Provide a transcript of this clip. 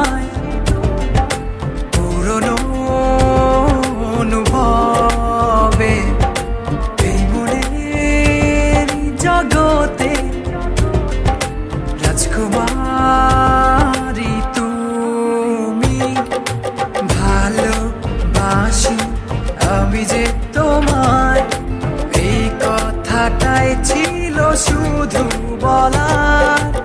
তোমায় পুরনো অনুভবে এই মনের জগতে রাজকুমারী তুমি। ভালোবাসি আমি যে তোমায়, এই কথাটাই ছিল শুধু বলার।